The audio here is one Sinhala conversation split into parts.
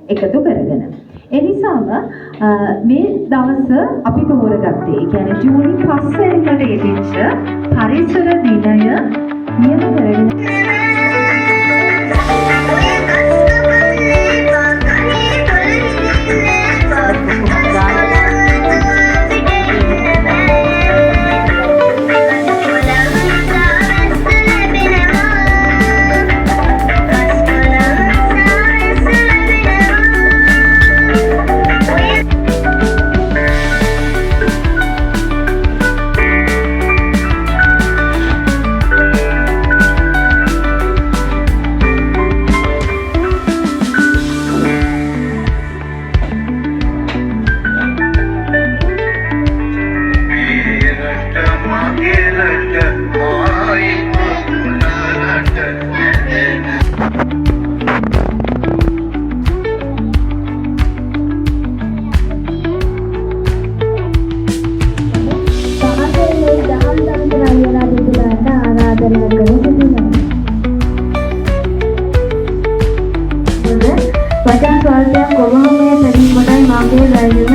එකතු කරගෙන. ඒ නිසාම මේ දවස අපි තෝරගත්තේ. ඒ කියන්නේ ජූනි 5 වෙනිදාට යෙදිච්ච පරිසර දිනය නියම කරගෙන වචන ස්වල්පයක් ඔබමගේ පැරීමටයි මාගේ වැයම.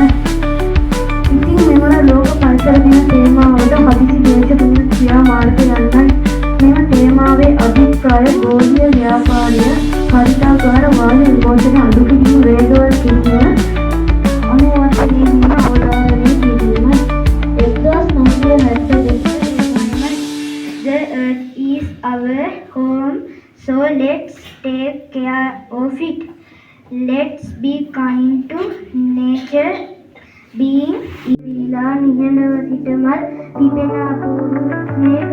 ඉතින් මෙවර ලෝක පරිසර දින තේමාවට හදිසි දේශපාලන ක්‍රියාමාර්ග යන්නයි. මෙම තේමාවේ අභිප්‍රාය ගෝලීය ව්‍යාපාරය හරිතාකාර වායු විමෝචන අඩුකිරීම වේගවත් කිරීම අනුවර්තනය වීම අවධාරණය කිරීම. 1972 The earth is our home, so let's take care of it. Let's be kind to nature. Being ඉලා නිහඬව සිටමත් පිපෙන අපූර්ව මේක